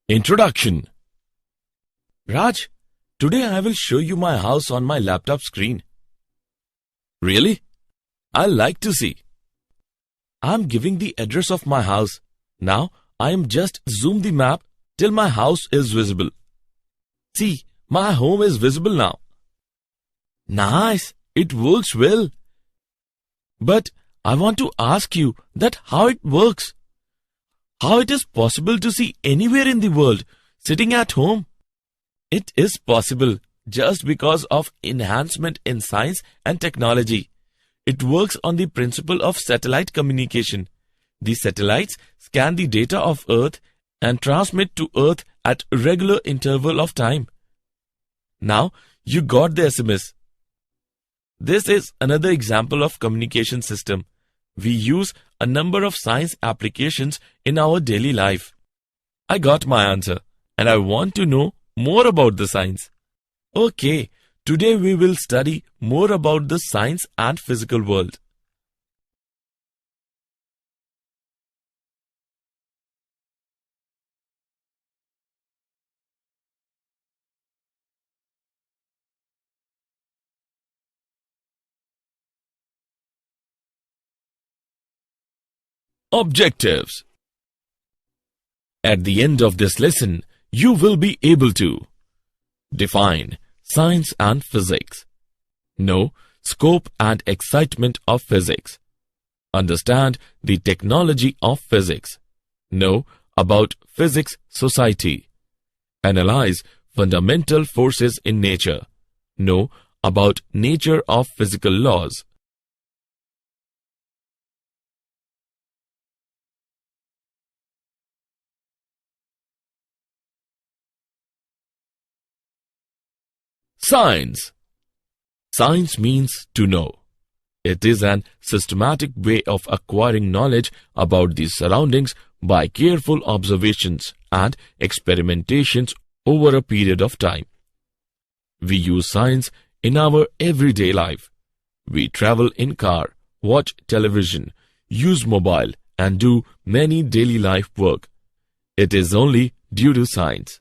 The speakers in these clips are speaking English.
Introduction. Raj, today I will show you my house on my laptop screen. Really? I like to see. I'm giving the address of my house. Now I am just zoom the map till my house is visible. See, my home is visible now. Nice, it works well. But I want to ask you that how it works. How it is possible to see anywhere in the world sitting at home? It is possible just because of enhancement in science and technology. It works on the principle of satellite communication. The satellites scan the data of Earth and transmit to Earth at regular interval of time. Now you got the SMS. This is another example of communication system. We use a number of science applications in our daily life. I got my answer and I want to know more about the science. Okay, today we will study more about the science and physical world. Objectives. At the end of this lesson, you will be able to define science and physics, know scope and excitement of physics, understand the technology of physics, know about physics society, analyze fundamental forces in nature, know about nature of physical laws. Science. Science means to know. It is an systematic way of acquiring knowledge about the surroundings by careful observations and experimentations over a period of time. We use science in our everyday life. We travel in car, watch television, use mobile and do many daily life work. It is only due to science.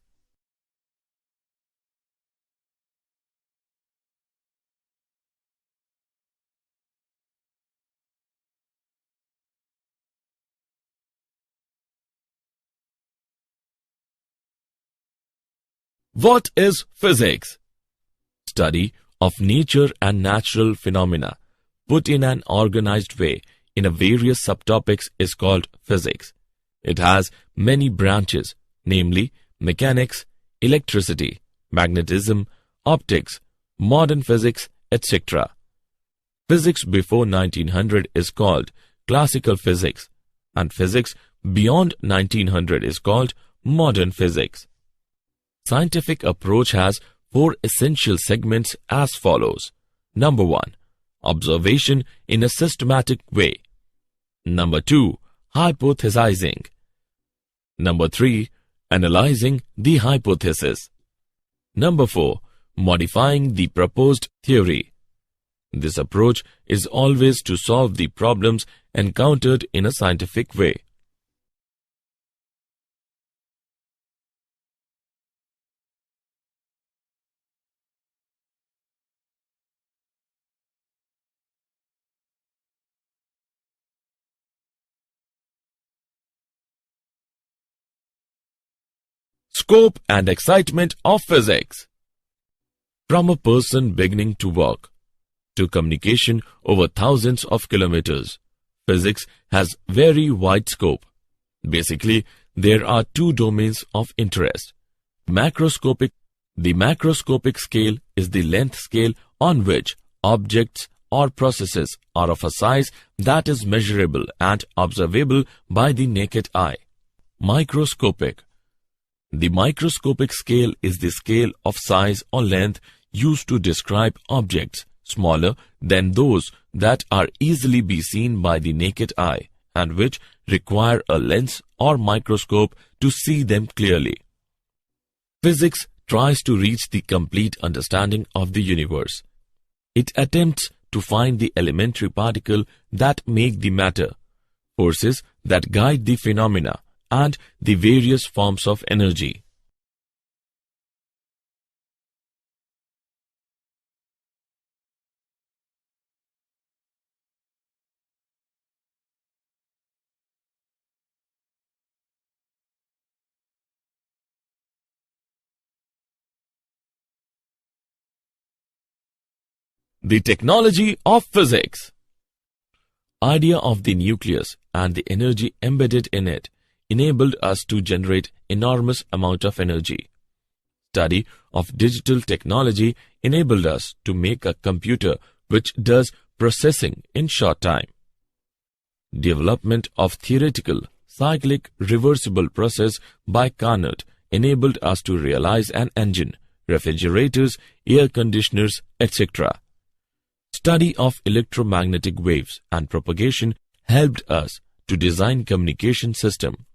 What is physics? Study of nature and natural phenomena put in an organized way in a various subtopics is called physics. It has many branches, namely mechanics, electricity, magnetism, optics, modern physics, etc. Physics before 1900 is called classical physics, and physics beyond 1900 is called modern physics. Scientific approach has four essential segments as follows. Number 1. Observation in a systematic way. Number 2. Hypothesizing. Number 3. Analyzing the hypothesis. Number 4. Modifying the proposed theory. This approach is always to solve the problems encountered in a scientific way. Scope and excitement of physics. From a person beginning to walk to communication over thousands of kilometers, physics has very wide scope. Basically, there are two domains of interest. Macroscopic. The macroscopic scale is the length scale on which objects or processes are of a size that is measurable and observable by the naked eye. Microscopic. The microscopic scale is the scale of size or length used to describe objects smaller than those that are easily be seen by the naked eye and which require a lens or microscope to see them clearly. Physics tries to reach the complete understanding of the universe. It attempts to find the elementary particle that make the matter, forces that guide the phenomena, and the various forms of energy. The technology of physics. Idea of the nucleus and the energy embedded in it enabled us to generate enormous amount of energy. Study of digital technology enabled us to make a computer which does processing in short time. Development of theoretical cyclic reversible process by Carnot enabled us to realize an engine, refrigerators, air conditioners, etc. Study of electromagnetic waves and propagation helped us to design communication system.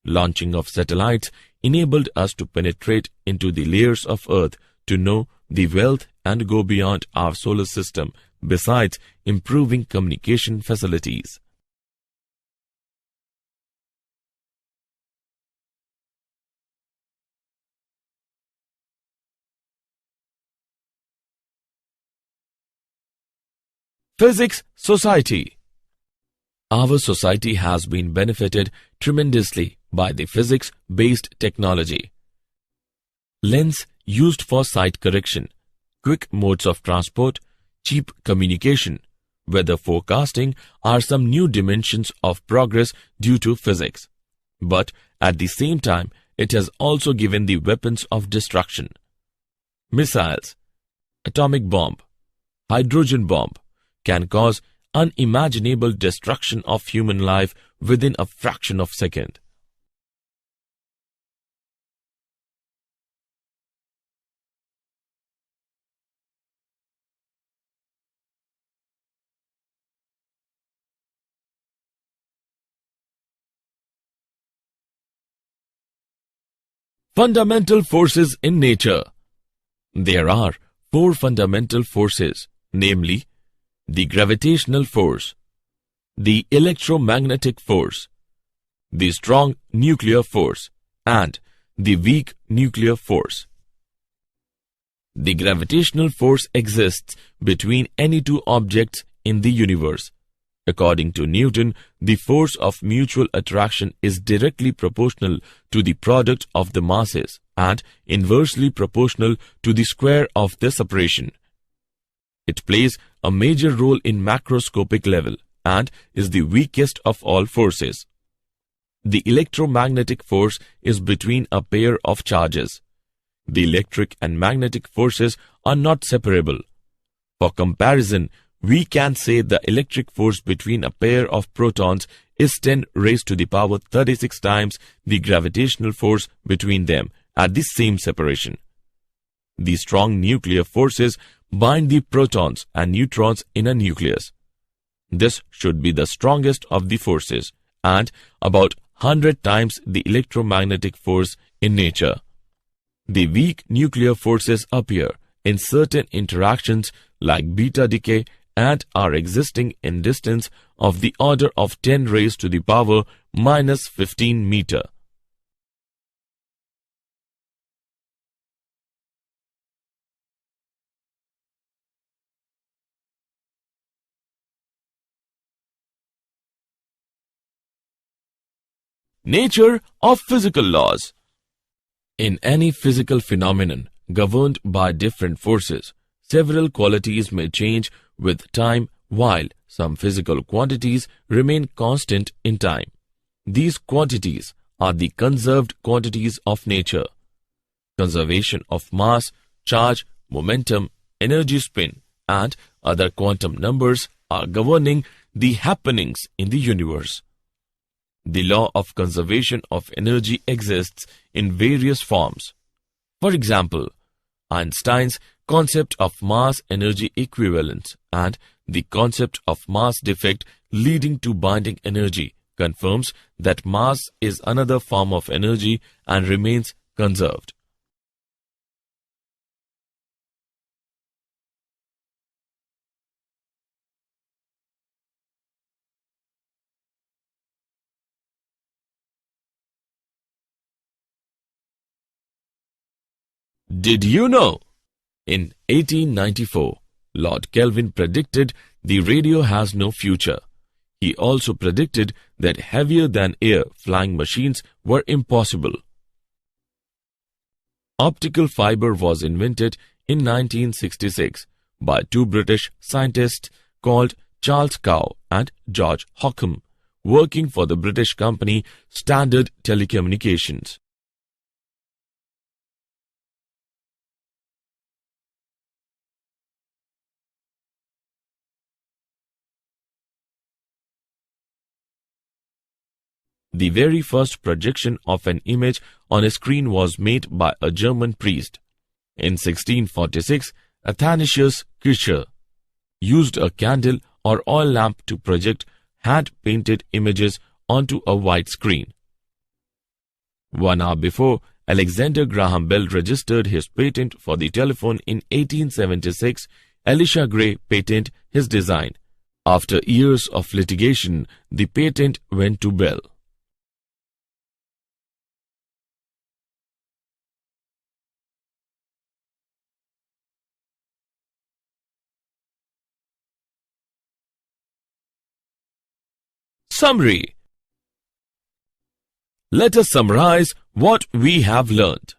Launching of satellites enabled us to penetrate into the layers of Earth to know the wealth and go beyond our solar system, besides improving communication facilities. Physics Society. Our society has been benefited tremendously by the physics-based technology. Lens used for sight correction, quick modes of transport, cheap communication, weather forecasting are some new dimensions of progress due to physics. But at the same time, it has also given the weapons of destruction. Missiles, atomic bomb, hydrogen bomb can cause unimaginable destruction of human life within a fraction of a second. Fundamental forces in nature. There are 4 fundamental forces, namely the gravitational force, the electromagnetic force, the strong nuclear force, and the weak nuclear force. The gravitational force exists between any two objects in the universe. According to Newton, the force of mutual attraction is directly proportional to the product of the masses and inversely proportional to the square of the separation. It plays a major role in macroscopic level and is the weakest of all forces. The electromagnetic force is between a pair of charges. The electric and magnetic forces are not separable. For comparison, we can say the electric force between a pair of protons is 10 raised to the power 36 times the gravitational force between them at the same separation. The strong nuclear forces bind the protons and neutrons in a nucleus. This should be the strongest of the forces and about 100 times the electromagnetic force in nature. The weak nuclear forces appear in certain interactions like beta decay and are existing in distance of the order of 10 raised to the power minus 15 meter. Nature of physical laws. In any physical phenomenon governed by different forces, several qualities may change with time while some physical quantities remain constant in time. These quantities are the conserved quantities of nature. Conservation of mass, charge, momentum, energy spin, and other quantum numbers are governing the happenings in the universe. The law of conservation of energy exists in various forms. For example, Einstein's concept of mass-energy equivalence and the concept of mass defect leading to binding energy confirms that mass is another form of energy and remains conserved. Did you know? In 1894, Lord Kelvin predicted the radio has no future. He also predicted that heavier-than-air flying machines were impossible. Optical fiber was invented in 1966 by two British scientists called Charles Cow and George Hockham, working for the British company Standard Telecommunications. The very first projection of an image on a screen was made by a German priest. In 1646, Athanasius Kircher used a candle or oil lamp to project hand-painted images onto a white screen. 1 hour before, Alexander Graham Bell registered his patent for the telephone in 1876, Elisha Gray patented his design. After years of litigation, the patent went to Bell. Summary. Let us summarize what we have learned.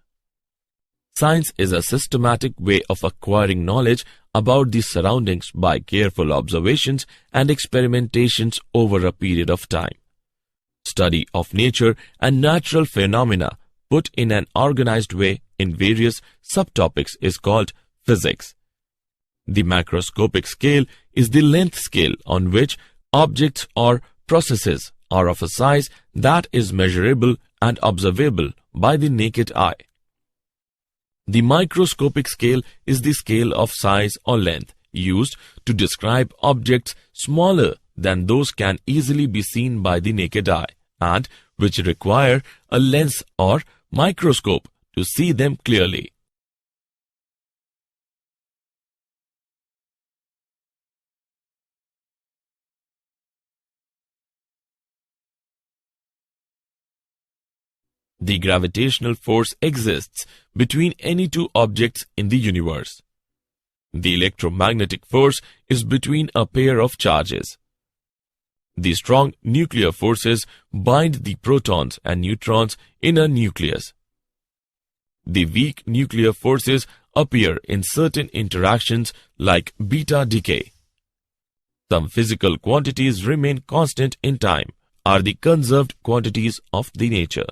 Science is a systematic way of acquiring knowledge about the surroundings by careful observations and experimentations over a period of time. Study of nature and natural phenomena put in an organized way in various subtopics is called physics. The macroscopic scale is the length scale on which objects or processes are of a size that is measurable and observable by the naked eye. The microscopic scale is the scale of size or length used to describe objects smaller than those can easily be seen by the naked eye and which require a lens or microscope to see them clearly. The gravitational force exists between any two objects in the universe. The electromagnetic force is between a pair of charges. The strong nuclear forces bind the protons and neutrons in a nucleus. The weak nuclear forces appear in certain interactions like beta decay. Some physical quantities remain constant in time, are the conserved quantities of the nature.